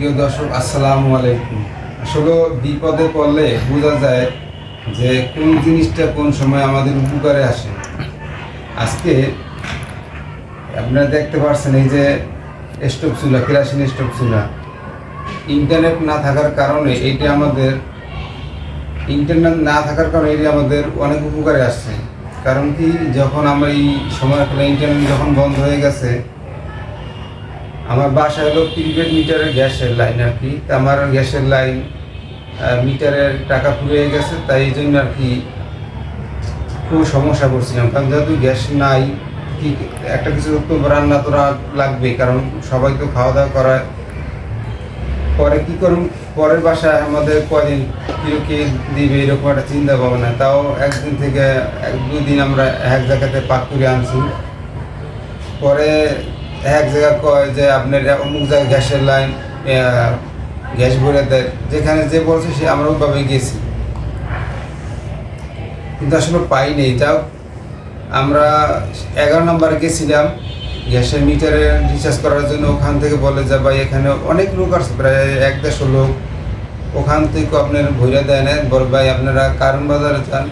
প্রিয় দর্শক, আসসালামু আলাইকুম। আসলে বিপদে পড়লে বোঝা যায় যে কোন জিনিসটা কোন সময় আমাদের উপকারে আসে। আজকে আপনারা দেখতে পাচ্ছেন এই যে স্টোভ চুলা, কেরোসিন স্টোভ চুলা, ইন্টারনেট না থাকার কারণে আমাদের অনেক উপকারে আসছে। কারণ কি, যখন আমরা এই সময় ইন্টারনেট যখন বন্ধ হয়ে গেছে, আমার বাসা হলো প্রিপেড মিটারের গ্যাসের লাইন আর কি। তা আমার গ্যাসের লাইন মিটারের টাকা ফুরিয়ে গেছে, তাই এই জন্য আর কি খুব সমস্যা করছিলাম। কারণ যেহেতু গ্যাস নাই, কি একটা কিছু তো রান্না তো লাগবে, কারণ সবাই তো খাওয়া দাওয়া করায়। পরে কি করুন, পরের বাসায় আমাদের কদিন কে দিবে এরকম একটা চিন্তা ভাবনা। তাও একদিন থেকে দুই দিন আমরা এক জায়গাতে পাক করে আনছি। পরে এক জায়গা কয় যে আপনার অমুক জায়গায় গ্যাসের লাইন গ্যাস ভরে দেয়, যেখানে যে বলছে সে আমরা ওইভাবে গেছি, কিন্তু আসলে পাই নেই। যাও আমরা 11 নম্বরে গেছিলাম গ্যাসের মিটারে রিচার্জ করার জন্য। ওখান থেকে বলে যে ভাই এখানে অনেক লোক আছে, প্রায় 1-150 লোক। ওখান থেকে আপনার ভইরা দেয় না, বল ভাই আপনারা কারণ বাজারে যান।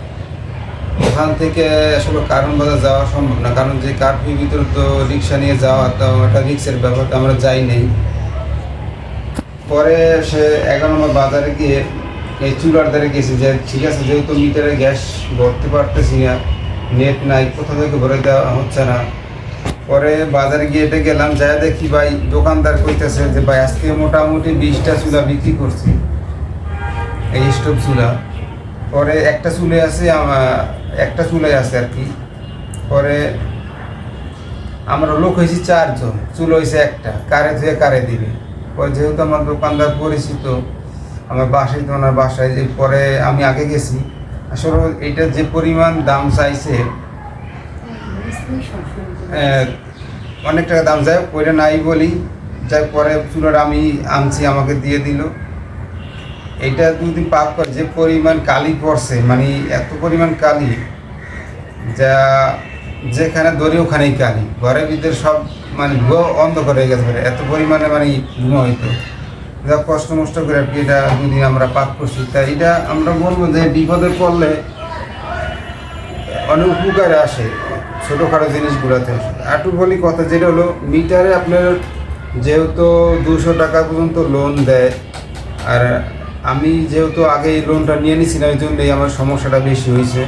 ওখান থেকে আসলে কারণ বাজার যাওয়া সম্ভব না, কারণ যে কার্ফিউর ভিতরে তো রিক্সা নিয়ে যাওয়া তো একটা রিক্সের ব্যাপারটা আমরা যাই নেই। পরে সে 11 নম্বর বাজারে গিয়ে এই চুলার ধারে গেছি যে ঠিক আছে, যেহেতু মিটারে গ্যাস ভরতে পারতেছি না, নেট নাই, কোথা থেকে ভরে দেওয়া হচ্ছে না। পরে বাজারে গিয়ে এটা গেলাম, যাই দেখি ভাই দোকানদার কইতেছে যে ভাই আজকে মোটামুটি 20টা চুলা বিক্রি করছি, এই স্টোভ চুলা। পরে একটা চুলে আছে, একটা চুলাই আছে আর কি। পরে আমরা লোক হয়েছি 4 জন, চুলো হয়েছে একটা, কারে ধুয়ে কারে দিবে। পরে যেহেতু আমার দোকানদার পরিচিত, আমার বাসায় তো ওনার বাসায় যে, পরে আমি আগে গেছি। আসলে এটা যে পরিমাণ দাম চাইছে, অনেক টাকা দাম, যাই হোক ওইটা নাই বলি। যাই পরে চুলাটা আমি আনছি, আমাকে দিয়ে দিল। এইটা 2 দিন পাক করে যে পরিমাণ কালি পড়ছে, মানে এত পরিমাণ কালি যা যেখানে ধরি ওখানেই কালি, ঘরের ভিতরে সব মানে ধোয়া অন্ধকার হয়ে গেছে, এত পরিমাণে মানে ধোঁয়া হইতো। যা কষ্ট মষ্ট করে আর কি এটা 2 দিন আমরা পাক করছি। তাই এটা আমরা বলবো যে বিপদে পড়লে অনেক উপকারে আসে ছোটোখাটো জিনিসগুলোতে। আটু বলি কথা, যেটা হলো মিটারে আপনার যেহেতু 200 টাকা পর্যন্ত লোন দেয়, আর আমি যেহেতু আগে এই লোনটা নিয়ে নিয়েছিলাম, এই জন্যই আমার সমস্যাটা বেশি হয়েছে।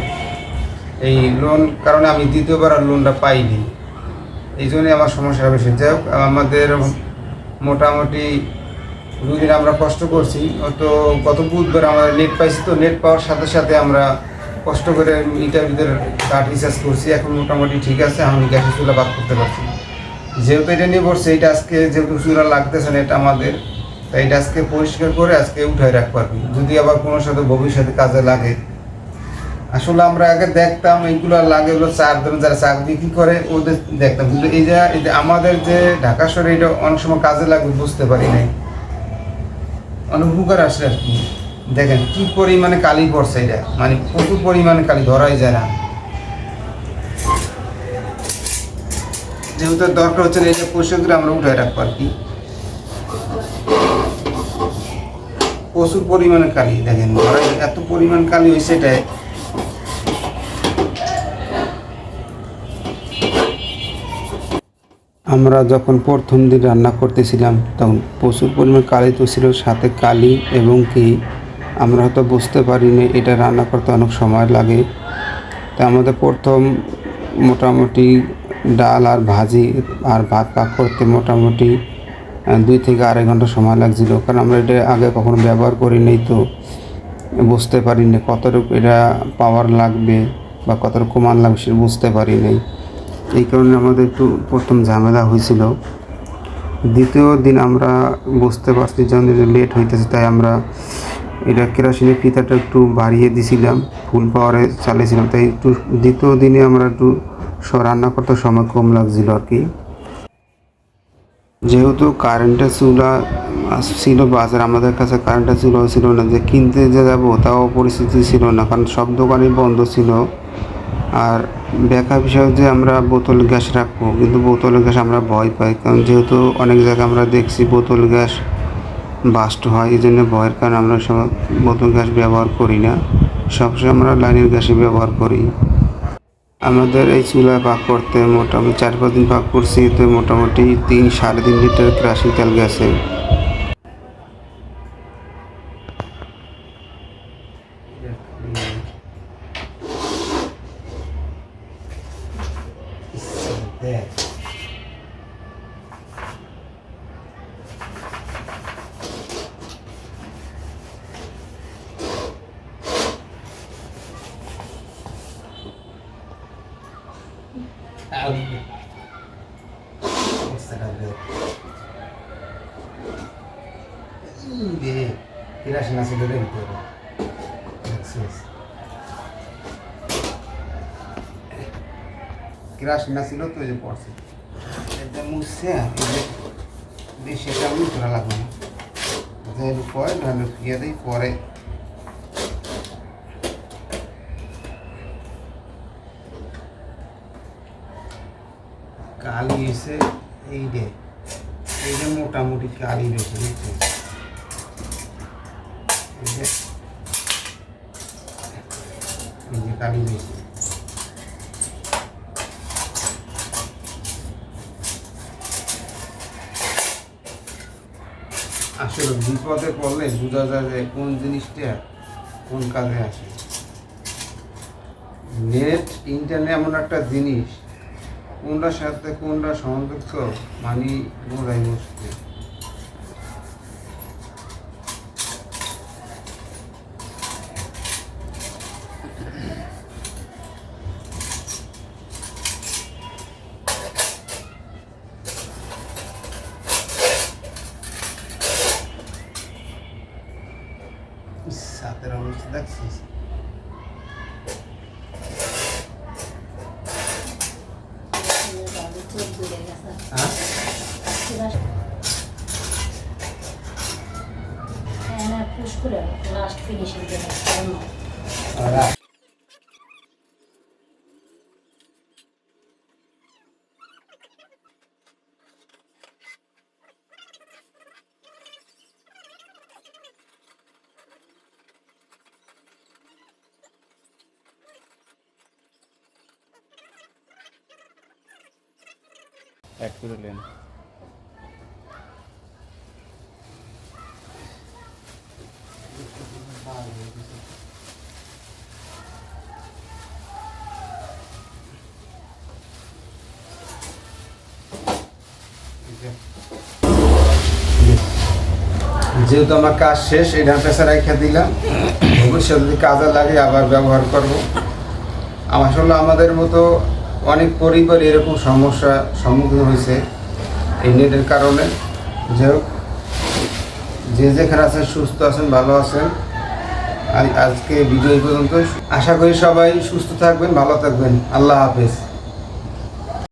এই লোন কারণে আমি দ্বিতীয়বার আর লোনটা পাইনি, এই জন্যই আমার সমস্যাটা বেশি। যাই হোক, আমাদের মোটামুটি 2 দিন আমরা কষ্ট করছি। তো গত বুধবার আমরা নেট পাইছি, তো নেট পাওয়ার সাথে সাথে আমরা কষ্ট করে মিটার ভিতরে কার্ড রিচার্জ করছি। এখন মোটামুটি ঠিক আছে, আমি গ্যাসের চুলা বাদ করতে পারছি। যেহেতু এটা নিয়ে পড়ছে, এটা আজকে যেহেতু চুলা লাগতেছে না এটা আমাদের, তাই এটা আজকে পরিষ্কার করে আজকে উঠাই রাখবো আর কি, যদি আবার কোনো সাথে ভবিষ্যতে কাজে লাগে। আসলে আমরা আগে দেখতাম এইগুলো লাগে, ওগুলো চার ধরনের যারা চাকরি বিক্রি করে ওদের দেখতাম, কিন্তু এই যে আমাদের যে ঢাকা শহরে এটা অনেক সময় কাজে লাগবে বুঝতে পারি নাই, অনেক উপকার আসে আর কি। দেখেন কি পরিমাণে কালি পড়ছে, এটা মানে প্রচুর পরিমাণে কালি, ধরাই যায় না। যেহেতু দরকার হচ্ছে এটা পরিষ্কার করে আমরা উঠে রাখবো আর কি। প্রচুর পরিমাণে কালি, দেখেন ধরাই, এত পরিমাণ কালি হয়েছে এটাই। আমরা যখন প্রথম দিন রান্না করতেছিলাম তখন প্রচুর পরিমাণ কালি তো ছিল, সাথে কালি, এবং কি আমরা হয়তো বুঝতে পারিনি এটা রান্না করতে অনেক সময় লাগে। তা আমাদের প্রথম মোটামুটি ডাল আর ভাজি আর ভাত পাক করতে মোটামুটি 2 থেকে 2.5 ঘন্টা সময় লাগছিল, কারণ আমরা এটা আগে কখনো ব্যবহার করিনি, তো বুঝতে পারিনি কতটুকু এটা পাওয়ার লাগবে বা কতটুকু কমান লাগবে সেটা বুঝতে পারিনি। এই কারণে আমাদের একটু প্রথম ঝামেলা হয়েছিল। দ্বিতীয় দিন আমরা বুঝতে পারছি যে আমাদের লেট হইতেছে, তাই আমরা এটা কেরোসিনের ফিতাটা একটু বাড়িয়ে দিয়েছিলাম, ফুল পাওয়ারে চালিয়েছিলাম, তাই একটু দ্বিতীয় দিনে আমরা একটু রান্না করতে সময় কম লাগছিল আর কি। যেহেতু কারেন্টের চুলা ছিল বাজার, আমাদের কাছে কারেন্টের চুলাও ছিল না, যে কিনতে যে যাবো তাও পরিস্থিতি ছিল না, কারণ সব দোকানই বন্ধ ছিল। আর ব্যাখ্যা বিষয় যে আমরা বোতল গ্যাস রাখবো, কিন্তু বোতল গ্যাস আমরা ভয় পাই, কারণ যেহেতু অনেক জায়গায় আমরা দেখছি বোতল গ্যাস বাস্ট হয়, এই জন্য ভয়ের কারণে আমরা সব বোতল গ্যাস ব্যবহার করি না, সবসময় আমরা লাইনের গ্যাসই ব্যবহার করি। আমাদের এই চুলায় পাক করতে মোটামুটি 4-5 দিন পাক করছি, তো মোটামুটি 3-3.5 লিটার কেরোসিন তেল গেছে। কেরাসিন আছে ভিতরে কেরাসিন ছিল তো যে পড়ছে এটা মুছছে, বেশি এটা আমি ধরা লাগবে না, পরে ভালো ফিরিয়ে দিই পরে। কালি এসে এইটা মোটামুটি কালি রয়েছে, বুঝছেন? এই যে কালি রয়েছে। আসলে বিপদে পড়লে বোঝা যায় যে কোন জিনিসটা কোন কাজে আসে। নেট ইন্টারনেট এমন একটা জিনিস, কোনটার সাথে কোনটা সংযুক্ত মানে বোঝাই মুশকিল। সাতের অবস্থা দেখছিস? লাস্ট ফিনিশিং অ্যাড করে নেন। যেহেতু আমার কাজ শেষ, এটা পেশা রেখে দিলাম, ভবিষ্যতে যদি কাজে লাগে আবার ব্যবহার করব। আসলে আমাদের মতো অনেক পরিবার এরকম সমস্যা সম্মুখীন হয়েছে এই নেটের কারণে। যে হোক, যে যেখানে আছেন সুস্থ আছেন, ভালো আছেন। আজকে ভিডিও এই পর্যন্ত। আশা করি সবাই সুস্থ থাকবেন, ভালো থাকবেন। আল্লাহ হাফেজ।